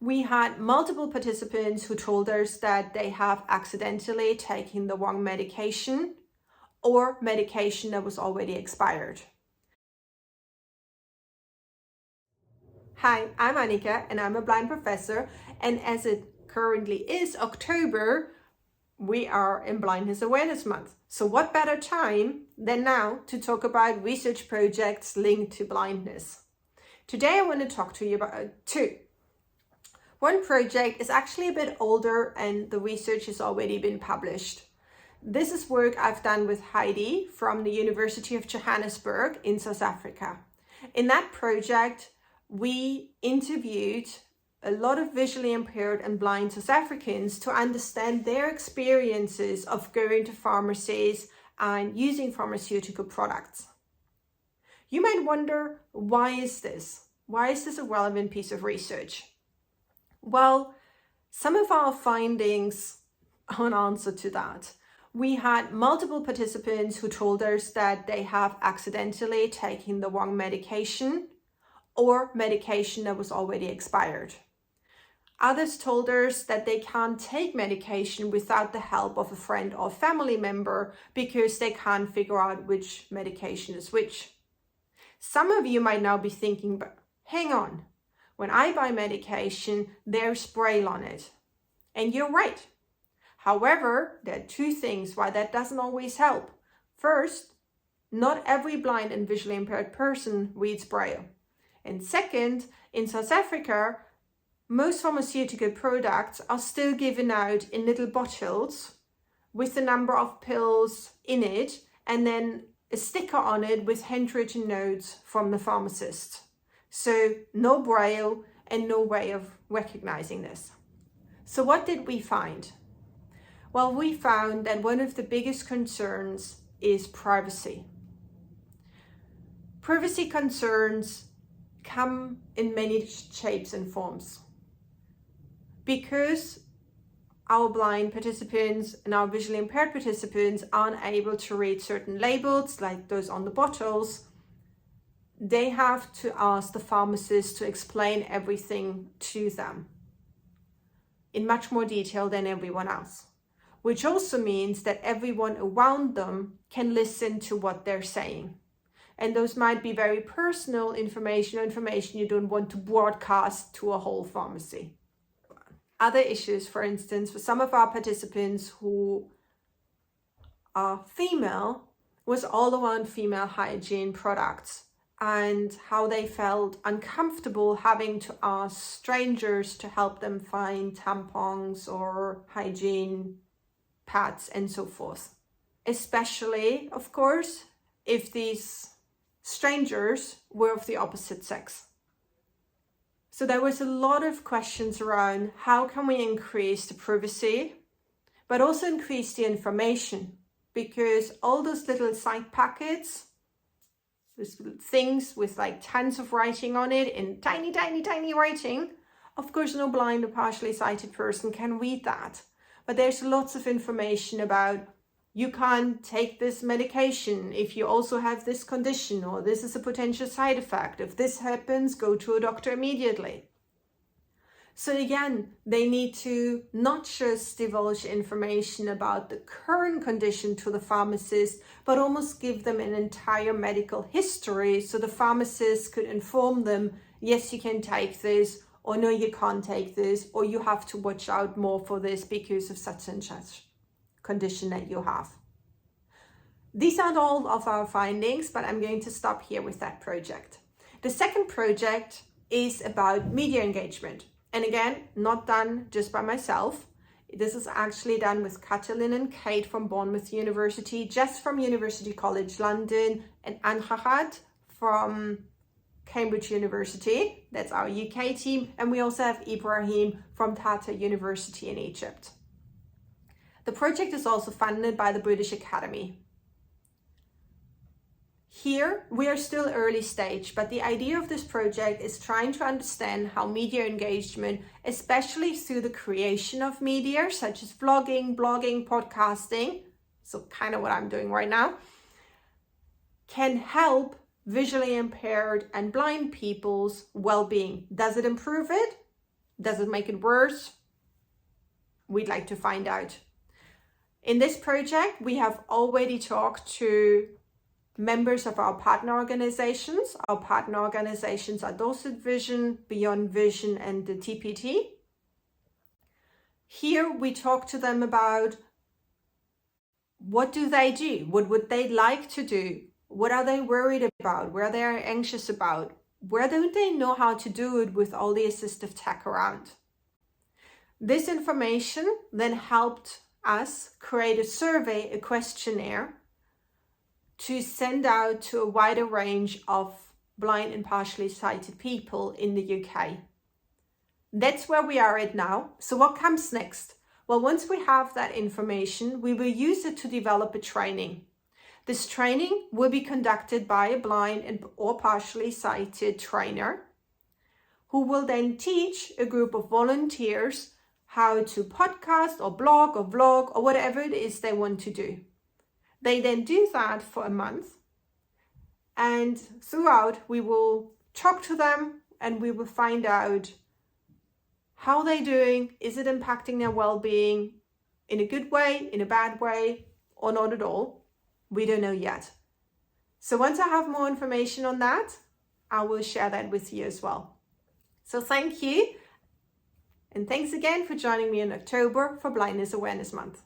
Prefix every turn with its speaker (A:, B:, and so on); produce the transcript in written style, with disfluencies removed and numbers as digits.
A: We had multiple participants who told us that they have accidentally taken the wrong medication or medication that was already expired. Hi, I'm Annika and I'm a blind professor, and as it currently is October, we are in Blindness Awareness Month. So what better time than now to talk about research projects linked to blindness? Today I want to talk to you about two. One project is actually a bit older and the research has already been published. This is work I've done with Heidi from the University of Johannesburg in South Africa. In that project, we interviewed a lot of visually impaired and blind South Africans to understand their experiences of going to pharmacies and using pharmaceutical products. You might wonder, why is this? Why is this a relevant piece of research? Well, some of our findings are an answer to that. We had multiple participants who told us that they have accidentally taken the wrong medication or medication that was already expired. Others told us that they can't take medication without the help of a friend or family member because they can't figure out which medication is which. Some of you might now be thinking, but hang on, when I buy medication, there's Braille on it. And you're right. However, there are two things why that doesn't always help. First, not every blind and visually impaired person reads Braille. And second, in South Africa, most pharmaceutical products are still given out in little bottles with the number of pills in it and then a sticker on it with handwritten notes from the pharmacist. So no Braille and no way of recognizing this. So what did we find? Well, we found that one of the biggest concerns is privacy. Privacy concerns come in many shapes and forms. Because our blind participants and our visually impaired participants aren't able to read certain labels like those on the bottles, they have to ask the pharmacist to explain everything to them in much more detail than everyone else, which also means that everyone around them can listen to what they're saying. And those might be very personal information or information you don't want to broadcast to a whole pharmacy. Other issues, for instance, for some of our participants who are female, was all around female hygiene products and how they felt uncomfortable having to ask strangers to help them find tampons or hygiene pads and so forth. Especially, of course, if these strangers were of the opposite sex. So there was a lot of questions around how can we increase the privacy, but also increase the information, because all those little side packets, those things with like tons of writing on it in tiny, tiny, tiny writing, of course no blind or partially sighted person can read that. But there's lots of information about you can't take this medication if you also have this condition, or this is a potential side effect. If this happens, go to a doctor immediately. So again, they need to not just divulge information about the current condition to the pharmacist, but almost give them an entire medical history so the pharmacist could inform them, yes, you can take this, or no, you can't take this, or you have to watch out more for this because of such and such condition that you have. These aren't all of our findings, but I'm going to stop here with that project. The second project is about media engagement. And again, not done just by myself. This is actually done with Katalin and Kate from Bournemouth University, Jess from University College London, and Anhahad from Cambridge University. That's our UK team. And we also have Ibrahim from Tata University in Egypt. The project is also funded by the British Academy. Here, we are still early stage, but the idea of this project is trying to understand how media engagement, especially through the creation of media, such as vlogging, blogging, podcasting, so kind of what I'm doing right now, can help visually impaired and blind people's well-being. Does it improve it? Does it make it worse? We'd like to find out. In this project, we have already talked to members of our partner organizations. Our partner organizations are Dorset Vision, Beyond Vision, and the TPT. Here we talk to them about what do they do? What would they like to do? What are they worried about? Where they are anxious about? Where don't they know how to do it with all the assistive tech around? This information then helped us create a survey, a questionnaire, to send out to a wider range of blind and partially sighted people in the UK. That's where we are at now. So what comes next? Well, once we have that information, we will use it to develop a training. This training will be conducted by a blind or partially sighted trainer who will then teach a group of volunteers how to podcast or blog or vlog or whatever it is they want to do. They then do that for a month, and throughout we will talk to them and we will find out how they're doing. Is it impacting their well-being in a good way, in a bad way, or not at all? We don't know yet. So once I have more information on that, I will share that with you as well. So thank you. And thanks again for joining me in October for Blindness Awareness Month.